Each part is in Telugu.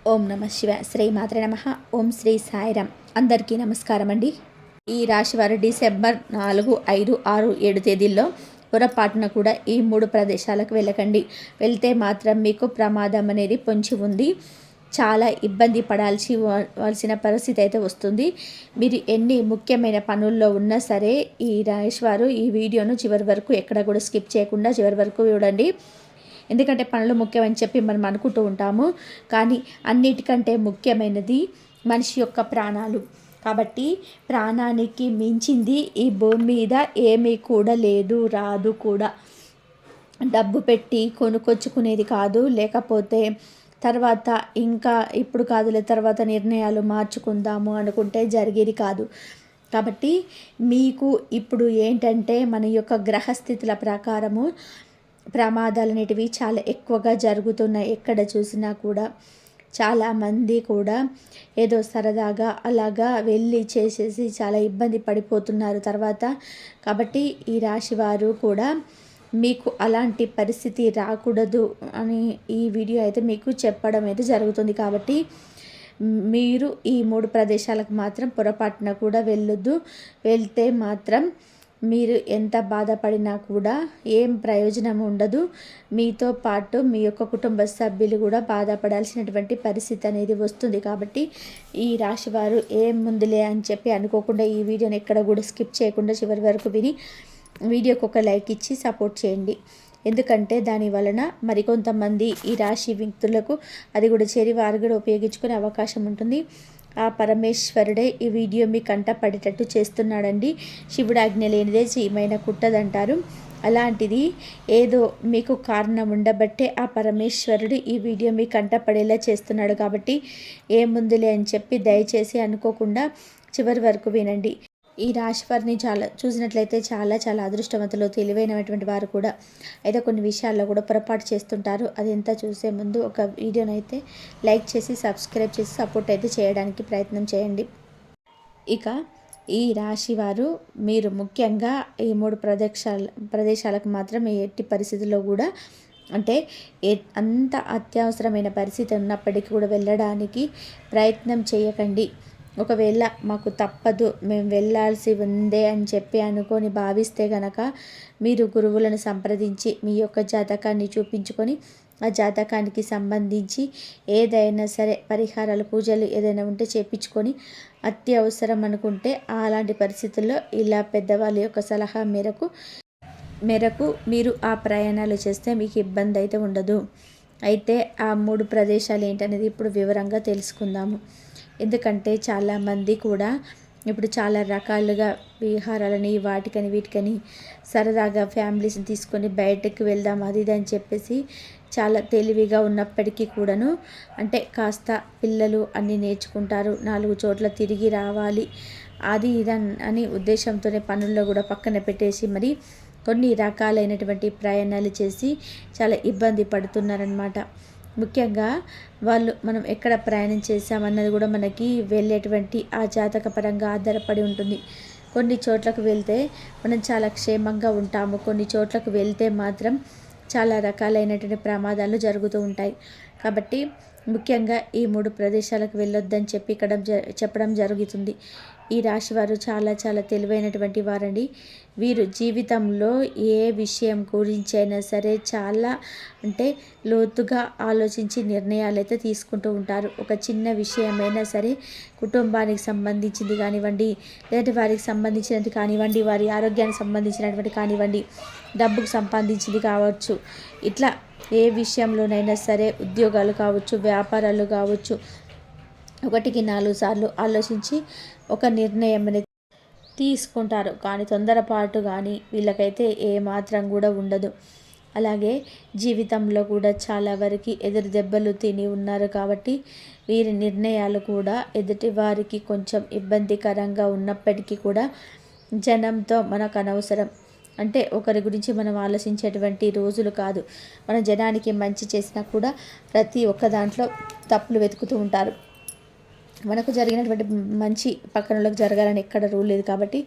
ఓం నమ శివ శ్రీ మాత్రే నమ. ఓం శ్రీ సాయిరామ్. అందరికీ నమస్కారం అండి. ఈ రాశివారు డిసెంబర్ 4, 5, 6, 7 తేదీల్లో పొరపాటున కూడా ఈ 3 ప్రదేశాలకు వెళ్ళకండి. వెళ్తే మాత్రం మీకు ప్రమాదం అనేది పొంచి ఉంది. చాలా ఇబ్బంది పడాల్సిన పరిస్థితి అయితే వస్తుంది. మీరు ఎన్ని ముఖ్యమైన పనుల్లో ఉన్నా సరే ఈ రాశివారు ఈ వీడియోను చివరి వరకు ఎక్కడ కూడా స్కిప్ చేయకుండా చివరి వరకు చూడండి. ఎందుకంటే పనులు ముఖ్యమని చెప్పి మనం అనుకుంటూ ఉంటాము, కానీ అన్నిటికంటే ముఖ్యమైనది మనిషి యొక్క ప్రాణాలు. కాబట్టి ప్రాణానికి మించింది ఈ భూమి మీద ఏమీ కూడా లేదు, రాదు కూడా. డబ్బు పెట్టి కొనుక్కొచ్చుకునేది కాదు, లేకపోతే తర్వాత ఇంకా ఇప్పుడు కాదులే తర్వాత నిర్ణయాలు మార్చుకుందాము అనుకుంటే జరిగేది కాదు. కాబట్టి మీకు ఇప్పుడు ఏంటంటే మన యొక్క గ్రహస్థితుల ప్రకారము ప్రమాదాలు అనేటివి చాలా ఎక్కువగా జరుగుతున్నాయి. ఎక్కడ చూసినా కూడా చాలామంది కూడా ఏదో సరదాగా అలాగా వెళ్ళి చేసేసి చాలా ఇబ్బంది పడిపోతున్నారు తర్వాత. కాబట్టి ఈ రాశి వారు కూడా మీకు అలాంటి పరిస్థితి రాకూడదు అని ఈ వీడియో అయితే మీకు చెప్పడం అయితే జరుగుతుంది. కాబట్టి మీరు ఈ 3 ప్రదేశాలకు మాత్రం పొరపాటున కూడా వెళ్ళొద్దు. వెళ్తే మాత్రం మీరు ఎంత బాధపడినా కూడా ఏం ప్రయోజనం ఉండదు. మీతో పాటు మీ యొక్క కుటుంబ సభ్యులు కూడా బాధపడాల్సినటువంటి పరిస్థితి అనేది వస్తుంది. కాబట్టి ఈ రాశివారు ఏం ముందులే అని చెప్పి అనుకోకుండా ఈ వీడియోని ఎక్కడ కూడా స్కిప్ చేయకుండా చివరి వరకు విని వీడియోకి ఒక లైక్ ఇచ్చి సపోర్ట్ చేయండి. ఎందుకంటే దాని వలన మరికొంతమంది ఈ రాశి వ్యక్తులకు అది కూడా చేరి వారు కూడా ఉపయోగించుకునే అవకాశం ఉంటుంది. ఆ పరమేశ్వరుడే ఈ వీడియో మీ కంట పడేటట్టు చేస్తున్నాడండి. శివుడు ఆజ్ఞ లేనిదే చీమైన కుట్టదంటారు. అలాంటిది ఏదో మీకు కారణం ఉండబట్టే ఆ పరమేశ్వరుడు ఈ వీడియో మీ కంట పడేలా చేస్తున్నాడు. కాబట్టి ఏముందులే అని చెప్పి దయచేసి అనుకోకుండా చివరి వరకు వినండి. ఈ రాశి వారిని చూసినట్లయితే చాలా చాలా అదృష్టవంతులు, తెలివైనటువంటి వారు కూడా అయితే కొన్ని విషయాల్లో కూడా పొరపాటు చేస్తుంటారు. అది ఎంత చూసే ముందు ఒక వీడియోని అయితే లైక్ చేసి సబ్స్క్రైబ్ చేసి సపోర్ట్ అయితే చేయడానికి ప్రయత్నం చేయండి. ఇక ఈ రాశి వారు మీరు ముఖ్యంగా ఈ 3 ప్రదేశాలకు మాత్రం ఎట్టి పరిస్థితుల్లో కూడా అంటే అంత అత్యవసరమైన పరిస్థితి ఉన్నప్పటికీ కూడా వెళ్ళడానికి ప్రయత్నం చేయకండి. ఒకవేళ మాకు తప్పదు, మేము వెళ్ళాల్సి ఉందే అని చెప్పి అనుకొని భావిస్తే గనక మీరు గురువులను సంప్రదించి మీ యొక్క జాతకాన్ని చూపించుకొని ఆ జాతకానికి సంబంధించి ఏదైనా సరే పరిహారాలు పూజలు ఏదైనా ఉంటే చేపించుకొని అత్యవసరం అనుకుంటే అలాంటి పరిస్థితుల్లో ఇలా పెద్దవాళ్ళ యొక్క సలహా మేరకు మీరు ఆ ప్రయాణాలు చేస్తే మీకు ఇబ్బంది అయితే ఉండదు. అయితే ఆ 3 ప్రదేశాలు ఏంటనేది ఇప్పుడు వివరంగా తెలుసుకుందాము. ఎందుకంటే చాలామంది కూడా ఇప్పుడు చాలా రకాలుగా విహారాలని వాటికని వీటికని సరదాగా ఫ్యామిలీస్ని తీసుకొని బయటకు వెళ్దాం అది ఇది అని చెప్పేసి చాలా తెలివిగా ఉన్నప్పటికీ కూడాను అంటే కాస్త పిల్లలు అన్నీ నేర్చుకుంటారు, 4 చోట్ల తిరిగి రావాలి అది ఇది అని ఉద్దేశంతోనే పనుల్లో కూడా పక్కన పెట్టేసి మరి కొన్ని రకాలైనటువంటి ప్రయాణాలు చేసి చాలా ఇబ్బంది పడుతున్నారనమాట. ముఖ్యంగా మనం ఎక్కడ ప్రయాణం చేసామన్నది కూడా మనకి వెళ్ళేటువంటి ఆ జాతక పరంగా ఆధారపడి ఉంటుంది. కొన్ని చోట్లకు వెళ్తే మనం చాలా క్షేమంగా ఉంటాము, కొన్ని చోట్లకు వెళ్తే మాత్రం చాలా రకాలైనటువంటి ప్రమాదాలు జరుగుతూ ఉంటాయి. కాబట్టి ముఖ్యంగా ఈ 3 ప్రదేశాలకు వెళ్ళొద్దని చెప్పి ఇక్కడ చెప్పడం జరుగుతుంది. ఈ రాశివారు చాలా చాలా తెలివైనటువంటి వారండి. వీరు జీవితంలో ఏ విషయం గురించి అయినా సరే చాలా అంటే లోతుగా ఆలోచించి నిర్ణయాలు అయితే తీసుకుంటూ ఉంటారు. ఒక చిన్న విషయమైనా సరే కుటుంబానికి సంబంధించింది కానివ్వండి, లేదంటే వారికి సంబంధించినది కానివ్వండి, వారి ఆరోగ్యానికి సంబంధించినటువంటి కానివ్వండి, డబ్బుకు సంబంధించింది కావచ్చు, ఇట్లా ఏ విషయంలోనైనా సరే ఉద్యోగాలు కావచ్చు, వ్యాపారాలు కావచ్చు, 1కి 4 సార్లు ఆలోచించి ఒక నిర్ణయం అనేది తీసుకుంటారు. కానీ తొందరపాటు కానీ వీళ్ళకైతే ఏమాత్రం కూడా ఉండదు. అలాగే జీవితంలో కూడా చాలా వరకు ఎదురు దెబ్బలు తిని ఉన్నారు. కాబట్టి వీరి నిర్ణయాలు కూడా ఎదుటి వారికి కొంచెం ఇబ్బందికరంగా ఉన్నప్పటికీ కూడా జనంతో మనకు అనవసరం. అంటే ఒకరి గురించి మనం ఆలోచించేటువంటి రోజులు కాదు. మన జనానికి మంచి చేసినా కూడా ప్రతి ఒక్క దాంట్లో తప్పులు వెతుకుతూ ఉంటారు. మనకు జరిగినటువంటి మంచి పక్కనలకు జరగాలని ఎక్కడ రూల్ లేదు. కాబట్టి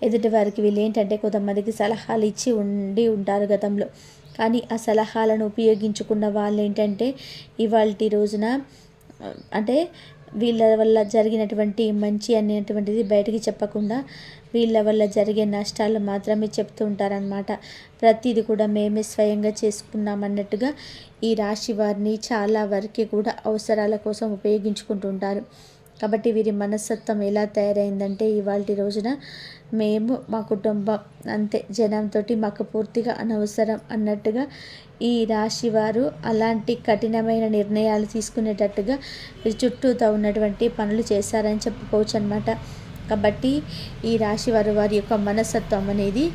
ఎదుటి వారికి వీళ్ళు ఏంటంటే కొంతమందికి సలహాలు ఇచ్చి ఉంటారు గతంలో. కానీ ఆ సలహాలను ఉపయోగించుకున్న వాళ్ళు ఏంటంటే ఇవాళ రోజున అంటే వీళ్ళ వల్ల జరిగినటువంటి మంచి అనేటువంటిది బయటికి చెప్పకుండా వీళ్ళ వల్ల జరిగే నష్టాలు మాత్రమే చెప్తూ ఉంటారనమాట. ప్రతిదీ కూడా మేమే స్వయంగా చేసుకున్నామన్నట్టుగా ఈ రాశి వారిని చాలా వరకు కూడా అవసరాల కోసం ఉపయోగించుకుంటుంటారు. కాబట్టి వీరి మనస్తత్వం ఎలా తయారైందంటే ఇవాల్టి రోజున మేము మా కుటుంబం అంతే, జనంతో మాకు పూర్తిగా అనవసరం అన్నట్టుగా ఈ రాశి వారు అలాంటి కఠినమైన నిర్ణయాలు తీసుకునేటట్టుగా వీరి చుట్టూతో ఉన్నటువంటి పనులు చేశారని చెప్పుకోవచ్చు అనమాట. కాబట్టి ఈ రాశి వారి యొక్క మనస్తత్వం అనేది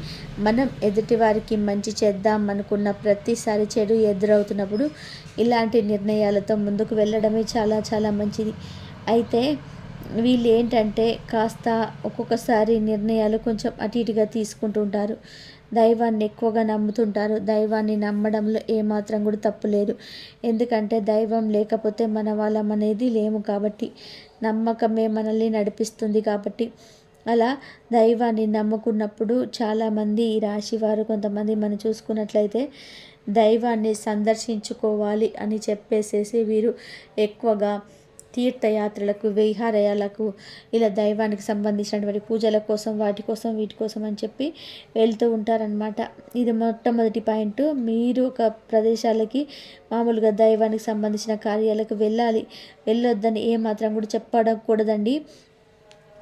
మనం ఎదుటి వారికి మంచి చేద్దాం అనుకున్న ప్రతిసారి చెడు ఎదురవుతున్నప్పుడు ఇలాంటి నిర్ణయాలతో ముందుకు వెళ్ళడమే చాలా చాలా మంచిది. అయితే వీళ్ళు ఏంటంటే కాస్త ఒక్కొక్కసారి నిర్ణయాలు కొంచెం అటు ఇటుగా తీసుకుంటూ ఉంటారు. దైవాన్ని ఎక్కువగా నమ్ముతుంటారు. దైవాన్ని నమ్మడంలో ఏమాత్రం కూడా తప్పు లేదు. ఎందుకంటే దైవం లేకపోతే మన వాళ్ళం అనేది లేము కాబట్టి, నమ్మకమే మనల్ని నడిపిస్తుంది కాబట్టి, అలా దైవాన్ని నమ్ముకున్నప్పుడు చాలామంది ఈ రాశి వారు కొంతమంది మనం చూసుకున్నట్లయితే దైవాన్ని సందర్శించుకోవాలి అని చెప్పేసేసి వీరు ఎక్కువగా తీర్థయాత్రలకు, విహారయాలకు, ఇలా దైవానికి సంబంధించినటువంటి పూజల కోసం, వాటి కోసం, వీటి కోసం అని చెప్పి వెళ్తూ ఉంటారనమాట. ఇది మొట్టమొదటి పాయింట్. మీరు ఒక ప్రదేశాలకి మామూలుగా దైవానికి సంబంధించిన కార్యాలకు వెళ్ళొద్దని ఏమాత్రం కూడా చెప్పకూడదండి.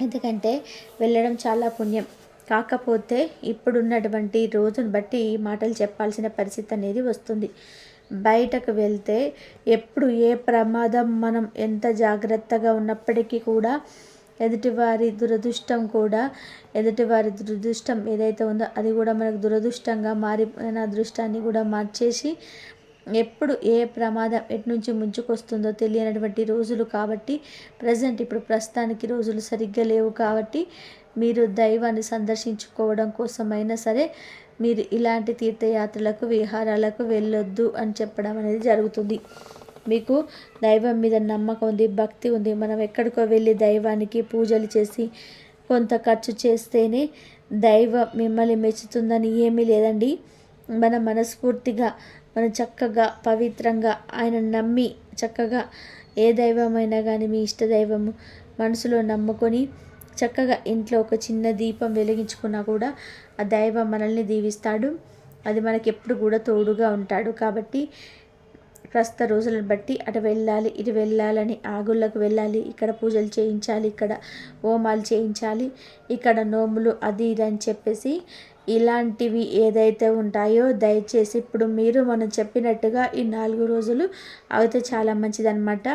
ఎందుకంటే వెళ్ళడం చాలా పుణ్యం. కాకపోతే ఇప్పుడున్నటువంటి రోజును బట్టి ఈ మాటలు చెప్పాల్సిన పరిస్థితి అనేది వస్తుంది. బయటకు వెళ్తే ఎప్పుడు ఏ ప్రమాదం, మనం ఎంత జాగ్రత్తగా ఉన్నప్పటికీ కూడా ఎదుటివారి దురదృష్టం ఏదైతే ఉందో అది కూడా మనకు దురదృష్టంగా మారిపోయిన అదృష్టాన్ని కూడా మార్చేసి ఎప్పుడు ఏ ప్రమాదం ఎటు నుంచి ముంచుకొస్తుందో తెలియనటువంటి రోజులు కాబట్టి ఇప్పుడు ప్రస్తుతానికి రోజులు సరిగ్గా లేవు కాబట్టి మీరు దైవాన్ని సందర్శించుకోవడం కోసమైనా సరే మీరు ఇలాంటి తీర్థయాత్రలకు, విహారాలకు వెళ్ళొద్దు అని చెప్పడం అనేది జరుగుతుంది. మీకు దైవం మీద నమ్మకం ఉంది, భక్తి ఉంది, మనం ఎక్కడికో వెళ్ళి దైవానికి పూజలు చేసి కొంత ఖర్చు చేస్తేనే దైవం మిమ్మల్ని మెచ్చుతుందని ఏమీ లేదండి. మన మనస్ఫూర్తిగా మనం చక్కగా పవిత్రంగా ఆయన నమ్మి చక్కగా ఏ దైవమైనా కానీ మీ ఇష్ట దైవము మనసులో నమ్ముకొని చక్కగా ఇంట్లో ఒక చిన్న దీపం వెలిగించుకున్నా కూడా ఆ దైవం మనల్ని దీవిస్తాడు. అది మనకి ఎప్పుడు కూడా తోడుగా ఉంటాడు. కాబట్టి ప్రస్తుత రోజులను బట్టి అటు వెళ్ళాలి, ఇటు వెళ్ళాలని, ఆగుళ్ళకు వెళ్ళాలి, ఇక్కడ పూజలు చేయించాలి, ఇక్కడ హోమాలు చేయించాలి, ఇక్కడ నోములు అది ఇది అని చెప్పేసి ఇలాంటివి ఏదైతే ఉంటాయో దయచేసి ఇప్పుడు మనం చెప్పినట్టుగా ఈ 4 రోజులు అయితే చాలా మంచిదన్నమాట.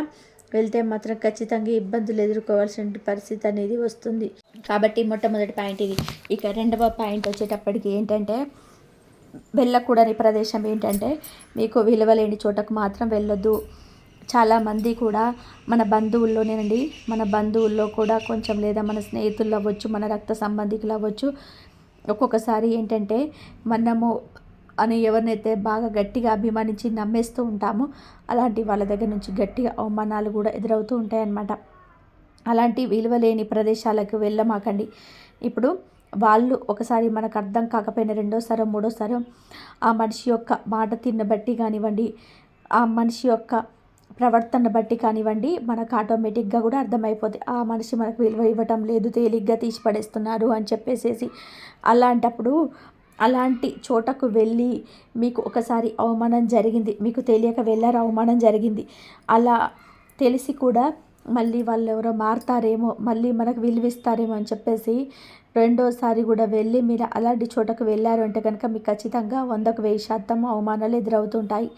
వెళ్తే మాత్రం ఖచ్చితంగా ఇబ్బందులు ఎదుర్కోవాల్సిన పరిస్థితి అనేది వస్తుంది. కాబట్టి మొట్టమొదటి పాయింట్ ఇది. ఇక రెండవ పాయింట్ వచ్చేటప్పటికి ఏంటంటే వెళ్ళకూడని ప్రదేశం ఏంటంటే మీకు విలువలేని చోటకు మాత్రం వెళ్ళొద్దు. చాలామంది కూడా మన బంధువుల్లో కూడా కొంచెం లేదా మన స్నేహితులు అవ్వచ్చు, మన రక్త సంబంధికులు అవ్వచ్చు, ఒక్కొక్కసారి ఏంటంటే మనము అని ఎవరినైతే బాగా గట్టిగా అభిమానించి నమ్మేస్తూ ఉంటామో అలాంటి వాళ్ళ దగ్గర నుంచి గట్టిగా అవమానాలు కూడా ఎదురవుతూ ఉంటాయన్నమాట. అలాంటి విలువలేని ప్రదేశాలకు వెళ్ళమాకండి. ఇప్పుడు వాళ్ళు ఒకసారి మనకు అర్థం కాకపోయినా రెండోసారో మూడోసారో ఆ మనిషి యొక్క మాట తీరును బట్టి కానివ్వండి, ఆ మనిషి యొక్క ప్రవర్తన బట్టి కానివ్వండి, మనకు ఆటోమేటిక్గా కూడా అర్థమైపోతుంది ఆ మనిషి మనకు విలువ ఇవ్వటం లేదు, తేలిగ్గా తీసి పడేస్తున్నారు అని చెప్పేసేసి. అలాంటప్పుడు అలాంటి చోటకు వెళ్ళి మీకు ఒకసారి అవమానం జరిగింది, మీకు తెలియక వెళ్ళారు, అవమానం జరిగింది, అలా తెలిసి కూడా మళ్ళీ వాళ్ళు ఎవరో మారుతారేమో, మళ్ళీ మనకు విలువిస్తారేమో అని చెప్పేసి రెండోసారి కూడా వెళ్ళి మీరు అలాంటి చోటకు వెళ్ళారు అంటే కనుక మీకు ఖచ్చితంగా 100కు 1000% అవమానాలు ఎదురవుతుంటాయి.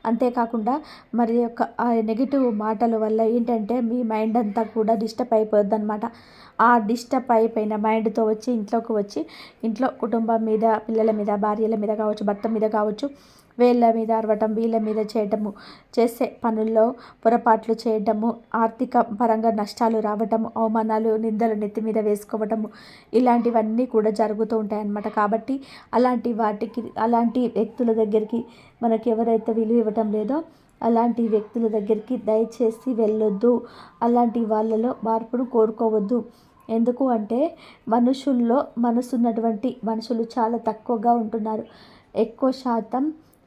అంతేకాకుండా మరి యొక్క ఆ నెగిటివ్ మాటల వల్ల ఏంటంటే మీ మైండ్ అంతా కూడా డిస్టర్బ్ అయిపోద్ది అనమాట. ఆ డిస్టర్బ్ అయిపోయిన మైండ్తో వచ్చి ఇంట్లోకి వచ్చి ఇంట్లో కుటుంబం మీద, పిల్లల మీద, భార్యల మీద కావచ్చు, భర్త మీద కావచ్చు, వీళ్ళ మీద అరవటం, వీళ్ళ మీద చేయటము, చేసే పనుల్లో పొరపాట్లు చేయటము, ఆర్థిక పరంగా నష్టాలు రావటము, అవమానాలు, నిందలు నెత్తి మీద వేసుకోవటము, ఇలాంటివన్నీ కూడా జరుగుతూ ఉంటాయన్నమాట. కాబట్టి అలాంటి వ్యక్తుల దగ్గరికి మనకి ఎవరైతే విలువ ఇవ్వటం లేదో అలాంటి వ్యక్తుల దగ్గరికి దయచేసి వెళ్ళొద్దు. అలాంటి వాళ్ళలో మార్పును కోరుకోవద్దు. ఎందుకు అంటే మనసున్నటువంటి మనుషులు చాలా తక్కువగా ఉంటున్నారు. ఎక్కువ శాతం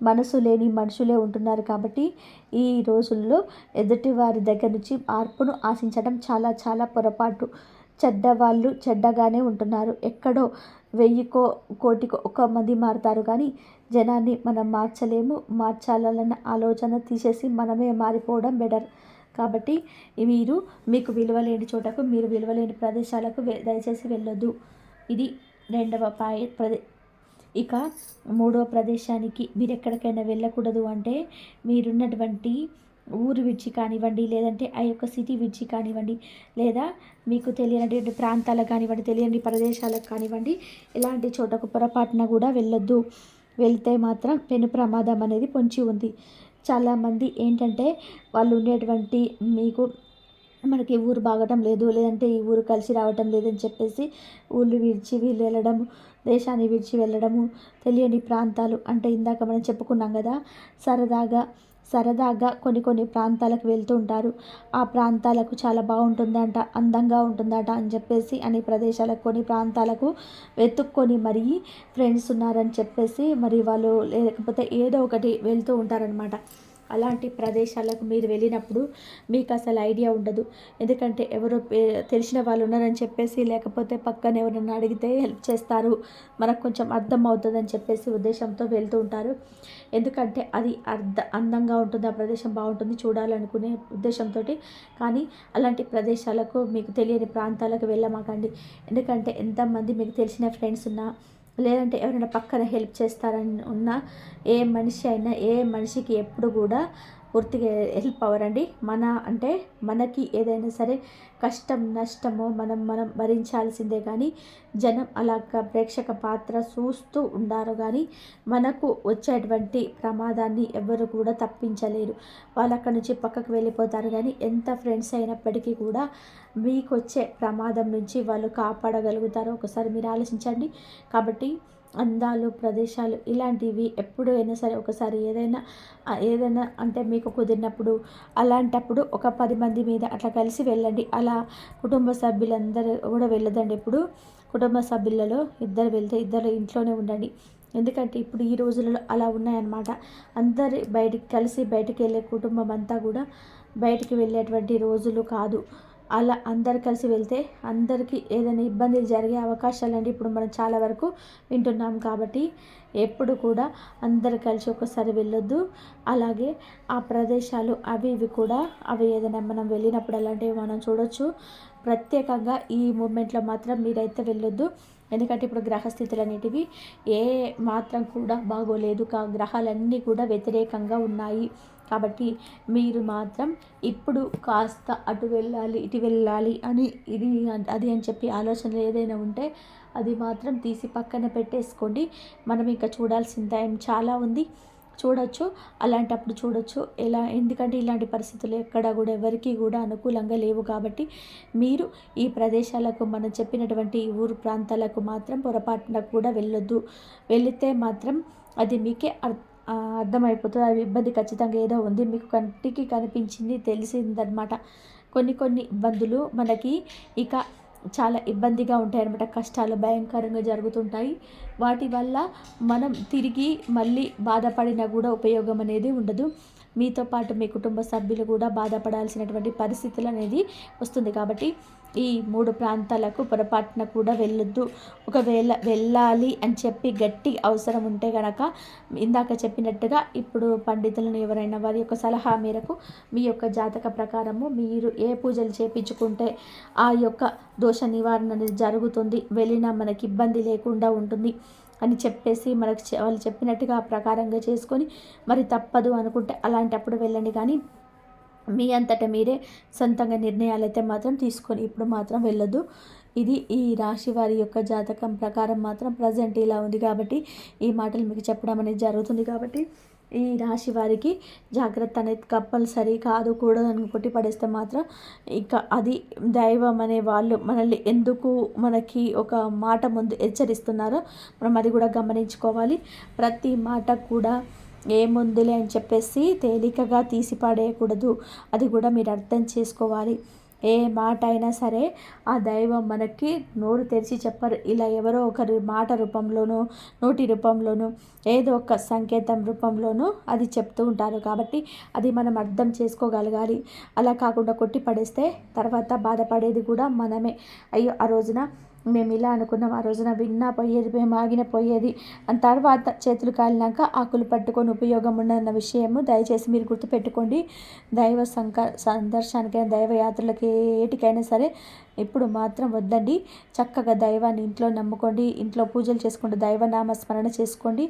మనసు లేని మనుషులే ఉంటున్నారు. కాబట్టి ఈ రోజుల్లో ఎదుటి వారి దగ్గర నుంచి మార్పును ఆశించడం చాలా చాలా పొరపాటు. చెడ్డవాళ్ళు చెడ్డగానే ఉంటున్నారు. ఎక్కడో 1000కో కోటికో ఒక మంది మారుతారు కానీ జనాన్ని మనం మార్చలేము. మార్చాలన్న ఆలోచన తీసేసి మనమే మారిపోవడం బెటర్. కాబట్టి మీరు మీకు విలువలేని చోటకు, మీరు విలువలేని ప్రదేశాలకు దయచేసి వెళ్ళొద్దు. ఇది రెండవ ఇక మూడవ ప్రదేశానికి మీరు ఎక్కడికైనా వెళ్ళకూడదు అంటే మీరున్నటువంటి ఊరు విడిచి కానివ్వండి, లేదంటే ఆ యొక్క సిటీ విడిచి కానివ్వండి, లేదా మీకు తెలియనటువంటి ప్రాంతాలకు కానివ్వండి, తెలియని ప్రదేశాలకు కానివ్వండి, ఇలాంటి చోటకు పొరపాటున కూడా వెళ్ళొద్దు. వెళ్తే మాత్రం పెను ప్రమాదం అనేది పొంచి ఉంది. చాలామంది ఏంటంటే వాళ్ళు ఉండేటువంటి మనకి ఊరు బాగటం లేదు, లేదంటే ఈ ఊరు కలిసి రావటం లేదని చెప్పేసి ఊళ్ళు విడిచి వీళ్ళు వెళ్ళడం, దేశాన్ని విడిచి వెళ్ళడము, తెలియని ప్రాంతాలు అంటే ఇందాక మనం చెప్పుకున్నాం కదా, సరదాగా కొన్ని ప్రాంతాలకు వెళ్తూ ఉంటారు. ఆ ప్రాంతాలకు చాలా బాగుంటుందంట, అందంగా ఉంటుందట అని చెప్పేసి అనే ప్రదేశాలకు, కొన్ని ప్రాంతాలకు వెతుక్కొని మరీ ఫ్రెండ్స్ ఉన్నారని చెప్పేసి మరి వాళ్ళు లేకపోతే ఏదో ఒకటి వెళ్తూ ఉంటారనమాట. అలాంటి ప్రదేశాలకు మీరు వెళ్ళినప్పుడు మీకు అసలు ఐడియా ఉండదు. ఎందుకంటే ఎవరో తెలిసిన వాళ్ళు ఉన్నారని చెప్పేసి, లేకపోతే పక్కన ఎవరైనా అడిగితే హెల్ప్ చేస్తారు, మనకు కొంచెం అర్థం అవుతుందని చెప్పేసి ఉద్దేశంతో వెళ్తూ ఉంటారు. ఎందుకంటే అది అందంగా ఉంటుంది, ఆ ప్రదేశం బాగుంటుంది చూడాలనుకునే ఉద్దేశంతో. కానీ అలాంటి ప్రదేశాలకు, మీకు తెలియని ప్రాంతాలకు వెళ్ళమాకండి. ఎందుకంటే ఎంతమంది మీకు తెలిసిన ఫ్రెండ్స్ ఉన్నా, లేదంటే ఎవరైనా పక్కన హెల్ప్ చేస్తారని ఉన్నా, ఏ మనిషికి ఎప్పుడు కూడా పూర్తిగా హెల్ప్ అవ్వరండి. మనకి ఏదైనా సరే కష్టం నష్టమో మనం భరించాల్సిందే. కానీ జనం అలాగ ప్రేక్షక పాత్ర చూస్తూ ఉండారు కానీ మనకు వచ్చేటువంటి ప్రమాదాన్ని ఎవరు కూడా తప్పించలేరు. వాళ్ళు అక్కడి నుంచి పక్కకు వెళ్ళిపోతారు. కానీ ఎంత ఫ్రెండ్స్ అయినప్పటికీ కూడా మీకు వచ్చే ప్రమాదం నుంచి వాళ్ళు కాపాడగలుగుతారో ఒకసారి మీరు ఆలోచించండి. కాబట్టి అందాలు, ప్రదేశాలు ఇలాంటివి ఎప్పుడు అయినా సరే ఒకసారి ఏదైనా అంటే మీకు కుదిరినప్పుడు, అలాంటప్పుడు ఒక 10 మంది మీద అట్లా కలిసి వెళ్ళండి. అలా కుటుంబ సభ్యులందరూ కూడా వెళ్ళదండి. ఇప్పుడు కుటుంబ సభ్యులలో ఇద్దరు వెళ్తే ఇద్దరు ఇంట్లోనే ఉండండి. ఎందుకంటే ఇప్పుడు ఈ రోజులలో అలా ఉన్నాయన్నమాట. అందరు బయటికి వెళ్ళే కుటుంబం అంతా కూడా బయటికి వెళ్ళేటువంటి రోజులు కాదు. అలా అందరు కలిసి వెళ్తే అందరికీ ఏదైనా ఇబ్బందులు జరిగే అవకాశాలు అంటే ఇప్పుడు మనం చాలా వరకు వింటున్నాం. కాబట్టి ఎప్పుడు కూడా అందరు కలిసి ఒకసారి వెళ్ళొద్దు. అలాగే ఆ ప్రదేశాలు ఇవి కూడా ఏదైనా మనం వెళ్ళినప్పుడు అలాంటివి మనం చూడొచ్చు. ప్రత్యేకంగా ఈ మూమెంట్లో మాత్రం మీరైతే వెళ్ళొద్దు. ఎందుకంటే ఇప్పుడు గ్రహస్థితులు అనేటివి ఏ మాత్రం కూడా బాగోలేదు. గ్రహాలన్నీ కూడా వ్యతిరేకంగా ఉన్నాయి. కాబట్టి మీరు మాత్రం ఇప్పుడు కాస్త అటు వెళ్ళాలి, ఇటు వెళ్ళాలి అని అది అని చెప్పి ఆలోచనలు ఏదైనా ఉంటే అది మాత్రం తీసి పక్కన పెట్టేసుకోండి. మనం ఇంకా చూడాల్సిన టైం చాలా ఉంది, చూడొచ్చు. అలాంటప్పుడు చూడొచ్చు. ఎందుకంటే ఇలాంటి పరిస్థితులు ఎక్కడ కూడా ఎవరికి కూడా అనుకూలంగా లేవు. కాబట్టి మీరు ఈ ప్రదేశాలకు, మనం చెప్పినటువంటి ఊరు ప్రాంతాలకు మాత్రం పొరపాటున కూడా వెళ్ళొద్దు. వెళితే మాత్రం అది మీకే అర్థమైపోతుంది. ఆ ఇబ్బంది ఖచ్చితంగా ఏదో ఉంది, మీకు కంటికి కనిపించింది, తెలిసిందనమాట. కొన్ని ఇబ్బందులు మనకి ఇక చాలా ఇబ్బందిగా ఉంటాయన్నమాట. కష్టాలు భయంకరంగా జరుగుతుంటాయి. వాటి వల్ల మనం తిరిగి మళ్ళీ బాధపడినా కూడా ఉపయోగం అనేది ఉండదు. మీతో పాటు మీ కుటుంబ సభ్యులు కూడా బాధపడాల్సినటువంటి పరిస్థితులు అనేది వస్తుంది. కాబట్టి ఈ 3 ప్రాంతాలకు పొరపాటున కూడా వెళ్ళొద్దు. ఒకవేళ వెళ్ళాలి అని చెప్పి గట్టి అవసరం ఉంటే కనుక ఇందాక చెప్పినట్టుగా ఇప్పుడు పండితులను ఎవరైనా వారి యొక్క సలహా మేరకు మీ యొక్క జాతక ప్రకారము మీరు ఏ పూజలు చేపించుకుంటే ఆ యొక్క దోష నివారణ అనేది జరుగుతుంది, వెళ్ళినా మనకి ఇబ్బంది లేకుండా ఉంటుంది అని చెప్పేసి వాళ్ళు చెప్పినట్టుగా ఆ ప్రకారంగా చేసుకొని మరి తప్పదు అనుకుంటే అలాంటప్పుడు వెళ్ళండి. కానీ మీ అంతటా మీరే సొంతంగా నిర్ణయాలు అయితే మాత్రం తీసుకొని ఇప్పుడు మాత్రం వెళ్ళొద్దు. ఇది ఈ రాశి వారి యొక్క జాతకం ప్రకారం మాత్రం ప్రజెంట్ ఇలా ఉంది. కాబట్టి ఈ మాటలు మీకు చెప్పడం అనేది జరుగుతుంది. కాబట్టి ఈ రాశి వారికి జాగ్రత్త అనేది కంపల్సరీ. కాదు కూడదు అని కొట్టి పడేస్తే మాత్రం ఇక అది దైవం అనే వాళ్ళు మనల్ని ఎందుకు మనకి ఒక మాట ముందు హెచ్చరిస్తున్నారో మనం అది కూడా గమనించుకోవాలి. ప్రతి మాట కూడా ఏముందిలే అని చెప్పేసి తేలికగా తీసి పడేయకూడదు. అది కూడా మీరు అర్థం చేసుకోవాలి. ఏ మాట అయినా సరే ఆ దైవం మనకి నోరు తెరిచి చెప్పరు. ఇలా ఎవరో ఒకరి మాట రూపంలోనూ, నోటి రూపంలోనూ, ఏదో ఒక సంకేతం రూపంలోనూ అది చెప్తూ ఉంటారు. కాబట్టి అది మనం అర్థం చేసుకోగలగాలి. అలా కాకుండా కొట్టి పడేస్తే తర్వాత బాధపడేది కూడా మనమే. అయ్యో ఆ రోజున మేము ఇలా అనుకున్నాం, ఆ రోజున విన్నా పోయేది, మేము ఆగిన పోయేది అని తర్వాత చేతులు కాలినాక ఆకులు పట్టుకొని ఉపయోగం ఉండదన్న విషయము దయచేసి మీరు గుర్తుపెట్టుకోండి. దైవ సందర్శనానికైనా, దైవయాత్రలకి ఏటికైనా సరే ఇప్పుడు మాత్రం వద్దండి. చక్కగా దైవాన్ని ఇంట్లో నమ్ముకోండి, ఇంట్లో పూజలు చేసుకోండి, దైవనామ స్మరణ చేసుకోండి.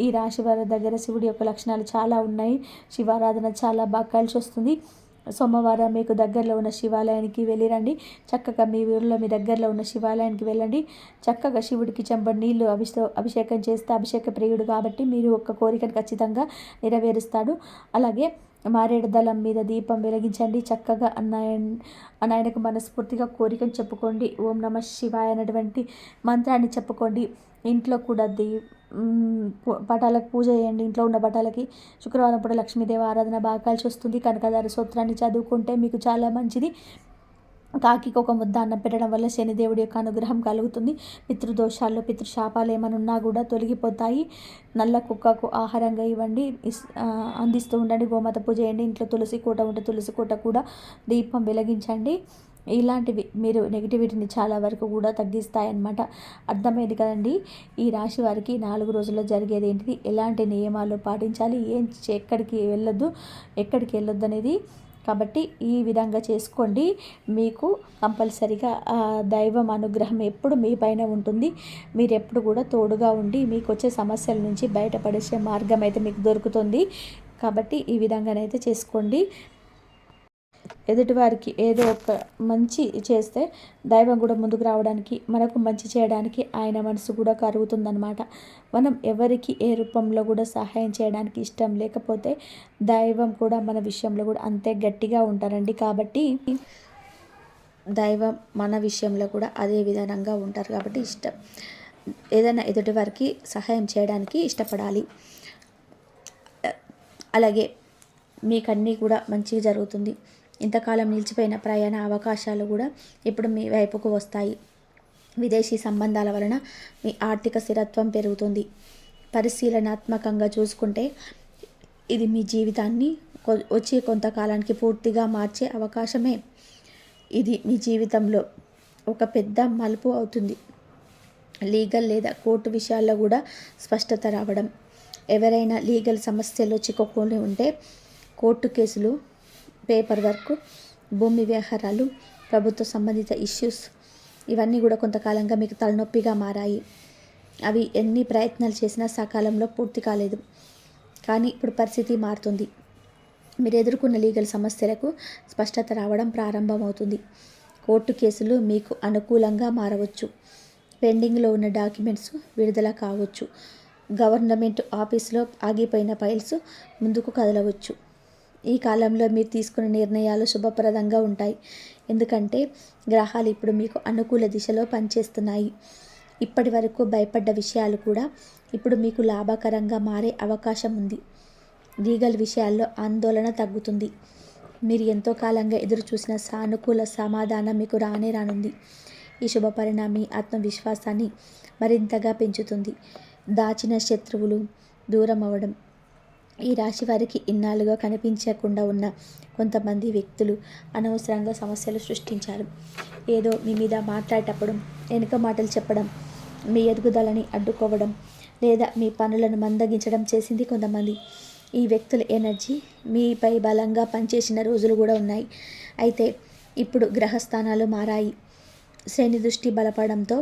ఈ రాశి వారి దగ్గర శివుడి యొక్క లక్షణాలు చాలా ఉన్నాయి. శివారాధన చాలా బాగా కలిసి వస్తుంది. సోమవారం మీకు దగ్గరలో ఉన్న శివాలయానికి వెళ్ళిరండి. చక్కగా మీ ఊరిలో మీ దగ్గరలో ఉన్న శివాలయానికి వెళ్ళండి. చక్కగా శివుడికి చెంబడి నీళ్లు అభిషేకం చేస్తే అభిషేక ప్రియుడు కాబట్టి మీరు ఒక కోరికను ఖచ్చితంగా నెరవేరుస్తాడు. అలాగే మారేడు దళం మీద దీపం వెలిగించండి. చక్కగా ఆయనకు మనస్ఫూర్తిగా కోరికను చెప్పుకోండి. ఓం నమ శివాయ అనేటువంటి మంత్రాన్ని చెప్పుకోండి. ఇంట్లో కూడా పటాలకు పూజ చేయండి. ఇంట్లో ఉన్న పటాలకి శుక్రవారం పూట లక్ష్మీదేవి ఆరాధన బాగా కలిసి వస్తుంది. కనకదార స్తోత్రాన్ని చదువుకుంటే మీకు చాలా మంచిది. కాకికి ఒక ముద్ద అన్నం పెట్టడం వల్ల శనిదేవుడి యొక్క అనుగ్రహం కలుగుతుంది. పితృదోషాలు, పితృశాపాలు ఏమైనా ఉన్నా కూడా తొలగిపోతాయి. నల్ల కుక్కకు ఆహారంగా ఇవ్వండి, అందిస్తూ ఉండండి. గోమాత పూజ చేయండి. ఇంట్లో తులసి కోట ఉంటే తులసి కోట కూడా దీపం వెలిగించండి. ఇలాంటివి మీరు నెగిటివిటీని చాలా వరకు కూడా తగ్గిస్తాయన్నమాట. అర్థమైంది కదండి. ఈ రాశి వారికి 4 రోజుల్లో జరిగేది ఏంటిది, ఎలాంటి నియమాలు పాటించాలి, ఎక్కడికి వెళ్ళొద్దు అనేది. కాబట్టి ఈ విధంగా చేసుకోండి. మీకు కంపల్సరిగా దైవం అనుగ్రహం ఎప్పుడు మీ పైన ఉంటుంది. మీరు ఎప్పుడు కూడా తోడుగా ఉండి మీకు వచ్చే సమస్యల నుంచి బయటపడేసే మార్గం అయితే మీకు దొరుకుతుంది. కాబట్టి ఈ విధంగానైతే చేసుకోండి. ఎదుటివారికి ఏదో ఒక మంచి చేస్తే దైవం కూడా ముందుకు రావడానికి, మనకు మంచి చేయడానికి ఆయన మనసు కూడా కరుగుతుందన్నమాట. మనం ఎవరికి ఏ రూపంలో కూడా సహాయం చేయడానికి ఇష్టం లేకపోతే దైవం కూడా మన విషయంలో కూడా అంతే గట్టిగా ఉంటారండి. కాబట్టి దైవం మన విషయంలో కూడా అదే విధానంగా ఉంటారు. కాబట్టి ఏదైనా ఎదుటివారికి సహాయం చేయడానికి ఇష్టపడాలి. అలాగే మీకన్నీ కూడా మంచిగా జరుగుతుంది. ఇంతకాలం నిలిచిపోయిన ప్రయాణ అవకాశాలు కూడా ఇప్పుడు మీ వైపుకు వస్తాయి. విదేశీ సంబంధాల వలన మీ ఆర్థిక స్థిరత్వం పెరుగుతుంది. పరిశీలనాత్మకంగా చూసుకుంటే ఇది మీ జీవితాన్ని వచ్చే కొంతకాలానికి పూర్తిగా మార్చే అవకాశమే. ఇది మీ జీవితంలో ఒక పెద్ద మలుపు అవుతుంది. లీగల్ లేదా కోర్టు విషయాల్లో కూడా స్పష్టత రావడం, ఎవరైనా లీగల్ సమస్యల్లో చిక్కుకొని ఉంటే కోర్టు కేసులు, పేపర్ వర్క్, భూమి వ్యవహారాలు, ప్రభుత్వ సంబంధిత ఇష్యూస్ ఇవన్నీ కూడా కొంతకాలంగా మీకు తలనొప్పిగా మారాయి. అవి ఎన్ని ప్రయత్నాలు చేసినా సకాలంలో పూర్తి కాలేదు. కానీ ఇప్పుడు పరిస్థితి మారుతుంది. మీరు ఎదుర్కొన్న లీగల్ సమస్యలకు స్పష్టత రావడం ప్రారంభమవుతుంది. కోర్టు కేసులు మీకు అనుకూలంగా మారవచ్చు. పెండింగ్లో ఉన్న డాక్యుమెంట్స్ విడుదల కావచ్చు. గవర్నమెంట్ ఆఫీస్లో ఆగిపోయిన ఫైల్స్ ముందుకు కదలవచ్చు. ఈ కాలంలో మీరు తీసుకున్న నిర్ణయాలు శుభప్రదంగా ఉంటాయి. ఎందుకంటే గ్రహాలు ఇప్పుడు మీకు అనుకూల దిశలో పనిచేస్తున్నాయి. ఇప్పటి వరకు భయపడ్డ విషయాలు కూడా ఇప్పుడు మీకు లాభకరంగా మారే అవకాశం ఉంది. లీగల్ విషయాల్లో ఆందోళన తగ్గుతుంది. మీరు ఎంతో కాలంగా ఎదురు చూసిన సానుకూల సమాధానం మీకు రానుంది. ఈ శుభ పరిణామం ఆత్మవిశ్వాసాన్ని మరింతగా పెంచుతుంది. దాచిన శత్రువులు దూరం అవ్వడం. ఈ రాశి వారికి ఇన్నాళ్ళుగా కనిపించకుండా ఉన్న కొంతమంది వ్యక్తులు అనవసరంగా సమస్యలు సృష్టించారు. ఏదో మీ మీద మాట్లాడేటప్పుడు వెనుక మాటలు చెప్పడం, మీ ఎదుగుదలని అడ్డుకోవడం లేదా మీ పనులను మందగించడం చేసింది కొంతమంది. ఈ వ్యక్తుల ఎనర్జీ మీపై బలంగా పనిచేసిన రోజులు కూడా ఉన్నాయి. అయితే ఇప్పుడు గ్రహస్థానాలు మారాయి. శని దృష్టి బలపడంతో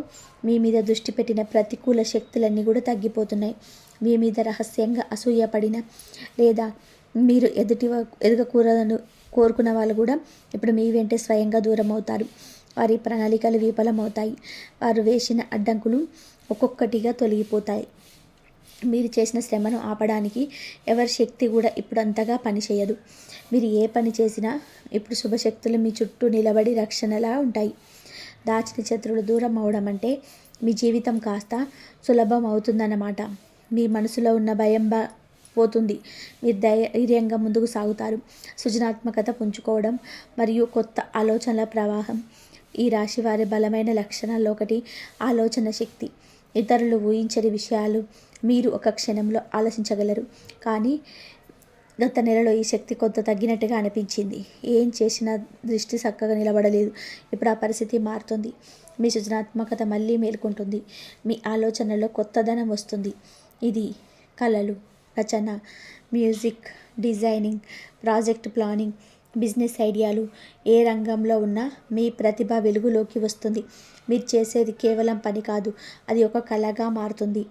మీ మీద దృష్టి పెట్టిన ప్రతికూల శక్తులన్నీ కూడా తగ్గిపోతున్నాయి. మీ మీద రహస్యంగా అసూయపడిన లేదా మీరు ఎదగకూడదని కోరుకున్న వాళ్ళు కూడా ఇప్పుడు మీ వెంటే స్వయంగా దూరం అవుతారు. వారి ప్రణాళికలు విఫలమవుతాయి. వారు వేసిన అడ్డంకులు ఒక్కొక్కటిగా తొలగిపోతాయి. మీరు చేసిన శ్రమను ఆపడానికి ఎవరి శక్తి కూడా ఇప్పుడు అంతగా పనిచేయదు. మీరు ఏ పని చేసినా ఇప్పుడు శుభశక్తులు మీ చుట్టూ నిలబడి రక్షణలా ఉంటాయి. దాచిన శత్రువులు దూరం అవడం అంటే మీ జీవితం కాస్త సులభం అవుతుందన్నమాట. మీ మనసులో ఉన్న పోతుంది. మీరు ధైర్యంగా ముందుకు సాగుతారు. సృజనాత్మకత పుంజుకోవడం మరియు కొత్త ఆలోచనల ప్రవాహం. ఈ రాశి వారి బలమైన లక్షణాల్లో ఒకటి ఆలోచన శక్తి. ఇతరులు ఊహించని విషయాలు మీరు ఒక క్షణంలో ఆలోచించగలరు. కానీ గత నెలలో ఈ శక్తి కొంత తగ్గినట్టుగా అనిపించింది. ఏం చేసినా దృష్టి చక్కగా నిలబడలేదు. ఇప్పుడు ఆ పరిస్థితి మారుతుంది. మీ సృజనాత్మకత మళ్ళీ మేల్కొంటుంది. మీ ఆలోచనలో కొత్తదనం వస్తుంది. ఇది కళలు, రచన, music, designing, project planning, business ఐడియాలు ఏ రంగంలో ఉన్నా మీ ప్రతిభ వెలుగులోకి వస్తుంది. మీరు చేసేది కేవలం పని కాదు, అది ఒక కళగా మారుతుంది.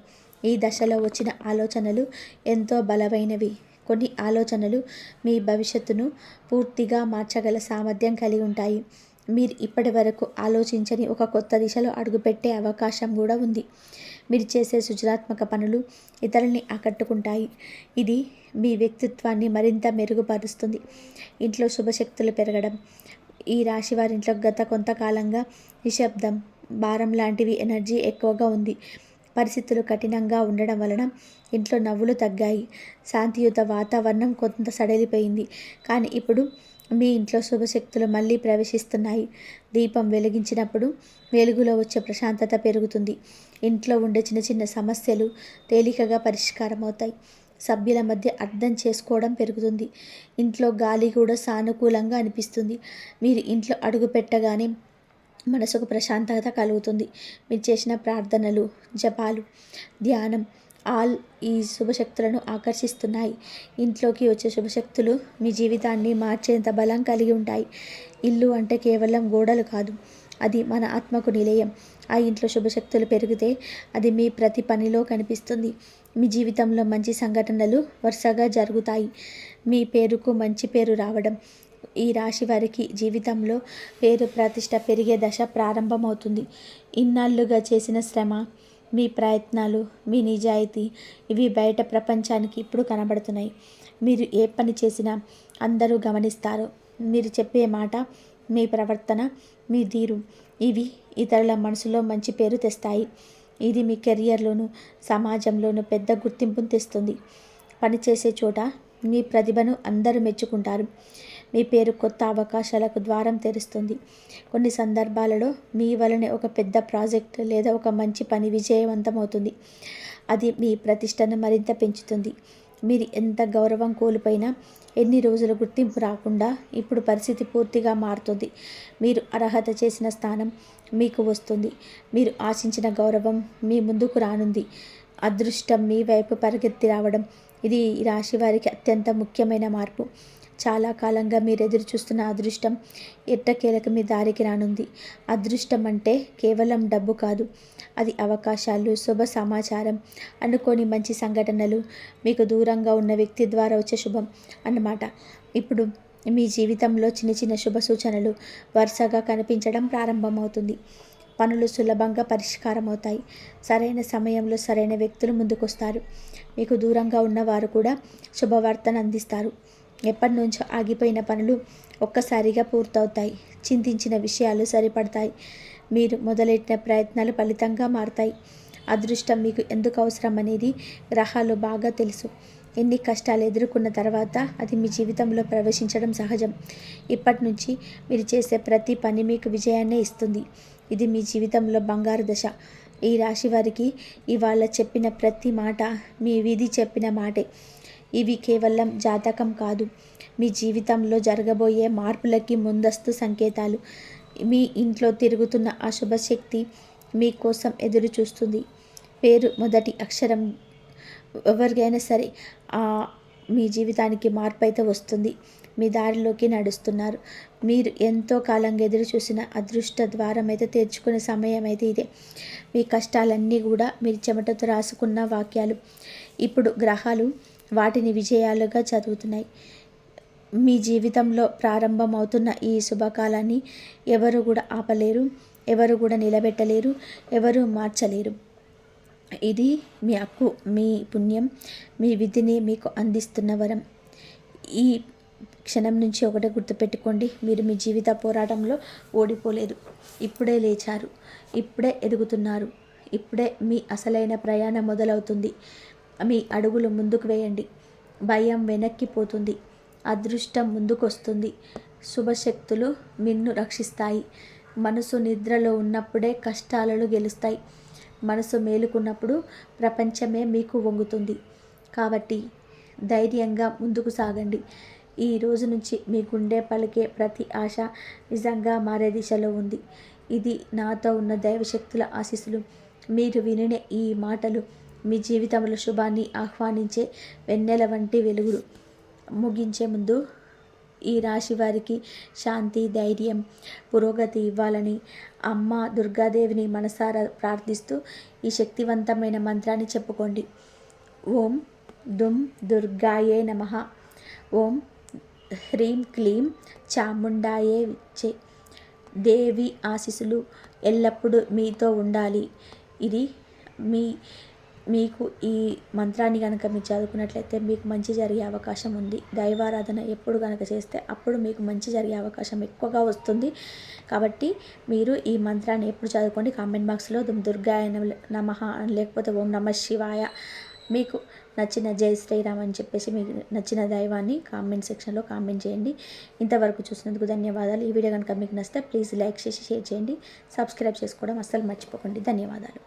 ఈ దశలో వచ్చిన ఆలోచనలు ఎంతో బలమైనవి. కొన్ని ఆలోచనలు మీ భవిష్యత్తును పూర్తిగా మార్చగల సామర్థ్యం కలిగి ఉంటాయి. మీరు ఇప్పటి వరకు ఆలోచించని ఒక కొత్త దిశలో అడుగుపెట్టే అవకాశం కూడా ఉంది. మీరు చేసే సృజనాత్మక పనులు ఇతరుల్ని ఆకట్టుకుంటాయి. ఇది మీ వ్యక్తిత్వాన్ని మరింత మెరుగుపరుస్తుంది. ఇంట్లో శుభశక్తులు పెరగడం. ఈ రాశి వారింట్లో గత కొంతకాలంగా నిశ్శబ్దం, భారం లాంటివి ఎనర్జీ ఎక్కువగా ఉంది. పరిస్థితులు కఠినంగా ఉండడం వలన ఇంట్లో నవ్వులు తగ్గాయి. శాంతియుత వాతావరణం కొంత సడలిపోయింది. కానీ ఇప్పుడు మీ ఇంట్లో శుభశక్తులు మళ్ళీ ప్రవేశిస్తున్నాయి. దీపం వెలిగించినప్పుడు వెలుగులో వచ్చే ప్రశాంతత పెరుగుతుంది. ఇంట్లో ఉండే చిన్న చిన్న సమస్యలు తేలికగా పరిష్కారం అవుతాయి. సభ్యుల మధ్య అర్థం చేసుకోవడం పెరుగుతుంది. ఇంట్లో గాలి కూడా సానుకూలంగా అనిపిస్తుంది. మీరు ఇంట్లో అడుగు పెట్టగానే మనసుకు ప్రశాంతత కలుగుతుంది. మీరు చేసిన ప్రార్థనలు, జపాలు, ధ్యానం ఆల్ ఈ శుభశక్తులను ఆకర్షిస్తున్నాయి. ఇంట్లోకి వచ్చే శుభశక్తులు మీ జీవితాన్ని మార్చేంత బలం కలిగి ఉంటాయి. ఇల్లు అంటే కేవలం గోడలు కాదు, అది మన ఆత్మకు నిలయం. ఆ ఇంట్లో శుభశక్తులు పెరిగితే అది మీ ప్రతి పనిలో కనిపిస్తుంది. మీ జీవితంలో మంచి సంఘటనలు వరుసగా జరుగుతాయి. మీ పేరుకు మంచి పేరు రావడం. ఈ రాశి వారికి జీవితంలో పేరు ప్రతిష్ట పెరిగే దశ ప్రారంభమవుతుంది. ఇన్నాళ్ళుగా చేసిన శ్రమ, మీ ప్రయత్నాలు, మీ నిజాయితీ ఇవి బయట ప్రపంచానికి ఇప్పుడు కనబడుతున్నాయి. మీరు ఏ పని చేసినా అందరూ గమనిస్తారు. మీరు చెప్పే మాట, మీ ప్రవర్తన, మీ తీరు ఇవి ఇతరుల మనసులో మంచి పేరు తెస్తాయి. ఇది మీ కెరియర్లోనూ సమాజంలోనూ పెద్ద గుర్తింపును తెస్తుంది. పనిచేసే చోట మీ ప్రతిభను అందరూ మెచ్చుకుంటారు. మీ పేరు కొత్త అవకాశాలకు ద్వారం తెరుస్తుంది. కొన్ని సందర్భాలలో మీ వలనే ఒక పెద్ద ప్రాజెక్ట్ లేదా ఒక మంచి పని విజయవంతమవుతుంది. అది మీ ప్రతిష్టను మరింత పెంచుతుంది. మీరు ఎంత గౌరవం కోల్పోయినా, ఎన్ని రోజులు గుర్తింపు రాకుండా ఇప్పుడు పరిస్థితి పూర్తిగా మారుతుంది. మీరు అర్హత చేసిన స్థానం మీకు వస్తుంది. మీరు ఆశించిన గౌరవం మీ ముందుకు రానుంది. అదృష్టం మీ వైపు పరిగెత్తి రావడం ఇది ఈ రాశి వారికి అత్యంత ముఖ్యమైన మార్పు. చాలా కాలంగా మీరు ఎదురు చూస్తున్న అదృష్టం ఎట్టకేలకు మీ దారికి రానుంది. అదృష్టం అంటే కేవలం డబ్బు కాదు, అది అవకాశాలు, శుభ సమాచారం, అనుకోని మంచి సంఘటనలు, మీకు దూరంగా ఉన్న వ్యక్తి ద్వారా వచ్చే శుభం అన్నమాట. ఇప్పుడు మీ జీవితంలో చిన్న చిన్న శుభ సూచనలు వరుసగా కనిపించడం ప్రారంభమవుతుంది. పనులు సులభంగా పరిష్కారం అవుతాయి. సరైన సమయంలో సరైన వ్యక్తులు ముందుకొస్తారు. మీకు దూరంగా ఉన్నవారు కూడా శుభవార్తను అందిస్తారు. ఎప్పటి నుంచో ఆగిపోయిన పనులు ఒక్కసారిగా పూర్తవుతాయి. చింతించిన విషయాలు సరిపడతాయి. మీరు మొదలెట్టిన ప్రయత్నాలు ఫలితంగా మారతాయి. అదృష్టం మీకు ఎందుకు అవసరం అనేది గ్రహాలు బాగా తెలుసు. ఎన్ని కష్టాలు ఎదుర్కొన్న తర్వాత అది మీ జీవితంలో ప్రవేశించడం సహజం. ఇప్పటి నుంచి మీరు చేసే ప్రతి పని మీకు విజయాన్నే ఇస్తుంది. ఇది మీ జీవితంలో బంగారు దశ. ఈ రాశి వారికి ఇవాళ చెప్పిన ప్రతి మాట మీ విధి చెప్పిన మాటే. ఇవి కేవలం జాతకం కాదు, మీ జీవితంలో జరగబోయే మార్పులకి ముందస్తు సంకేతాలు. మీ ఇంట్లో తిరుగుతున్న ఆ శుభశక్తి మీకోసం ఎదురు చూస్తుంది. పేరు మొదటి అక్షరం ఎవరికైనా సరే మీ జీవితానికి మార్పు అయితే వస్తుంది. మీ దారిలోకి నడుస్తున్నారు. మీరు ఎంతో కాలంగా ఎదురు చూసిన అదృష్ట ద్వారం అయితే తెరుచుకునే సమయం అయితే ఇదే. మీ కష్టాలన్నీ కూడా మీరు చెమటతో రాసుకున్న వాక్యాలు. ఇప్పుడు గ్రహాలు వాటిని విజయాలుగా చదువుతున్నాయి. మీ జీవితంలో ప్రారంభమవుతున్న ఈ శుభకాలాన్ని ఎవరు కూడా ఆపలేరు, ఎవరు కూడా నిలబెట్టలేరు, ఎవరు మార్చలేరు. ఇది మీ హక్కు, మీ పుణ్యం, మీ విధిని మీకు అందిస్తున్న వరం. ఈ క్షణం నుంచి ఒకటే గుర్తుపెట్టుకోండి, మీరు మీ జీవిత పోరాటంలో ఓడిపోలేదు. ఇప్పుడే లేచారు, ఇప్పుడే ఎదుగుతున్నారు, ఇప్పుడే మీ అసలైన ప్రయాణం మొదలవుతుంది. మీ అడుగులు ముందుకు వేయండి. భయం వెనక్కిపోతుంది, అదృష్టం ముందుకొస్తుంది, శుభశక్తులు నిన్ను రక్షిస్తాయి. మనసు నిద్రలో ఉన్నప్పుడే కష్టాలను గెలుస్తాయి. మనసు మేలుకున్నప్పుడు ప్రపంచమే మీకు వంగుతుంది. కాబట్టి ధైర్యంగా ముందుకు సాగండి. ఈ రోజు నుంచి మీ గుండె పలికే ప్రతి ఆశ నిజంగా మారే దిశలో ఉంది. ఇది నాతో ఉన్న దైవశక్తుల ఆశీస్సులు. మీరు వినే ఈ మాటలు మీ జీవితంలో శుభాన్ని ఆహ్వానించే వెన్నెల వంటి వెలుగులు. ముగించే ముందు ఈ రాశి వారికి శాంతి, ధైర్యం, పురోగతి ఇవ్వాలని అమ్మ దుర్గాదేవిని మనసారా ప్రార్థిస్తూ ఈ శక్తివంతమైన మంత్రాన్ని చెప్పుకోండి. ఓం దుం దుర్గాయే నమః. ఓం హ్రీం క్లీం చాముండాయే విచ్చే. దేవి ఆశీస్సులు ఎల్లప్పుడూ మీతో ఉండాలి. ఇది మీకు ఈ మంత్రాన్ని కనుక మీరు చదువుకున్నట్లయితే మీకు మంచి జరిగే అవకాశం ఉంది. దైవారాధన ఎప్పుడు కనుక చేస్తే అప్పుడు మీకు మంచి జరిగే అవకాశం ఎక్కువగా వస్తుంది. కాబట్టి మీరు ఈ మంత్రాన్ని ఎప్పుడు చదువుకోండి. కామెంట్ బాక్స్లో దుర్గాయ నమః లేకపోతే ఓం నమః శివాయ, మీకు నచ్చిన జై శ్రీరామ్ అని చెప్పేసి మీకు నచ్చిన దైవాన్ని కామెంట్ సెక్షన్లో కామెంట్ చేయండి. ఇంతవరకు చూసినందుకు ధన్యవాదాలు. ఈ వీడియో కనుక మీకు నచ్చితే ప్లీజ్ లైక్ చేసి షేర్ చేయండి. సబ్స్క్రైబ్ చేసుకోవడం అస్సలు మర్చిపోకండి. ధన్యవాదాలు.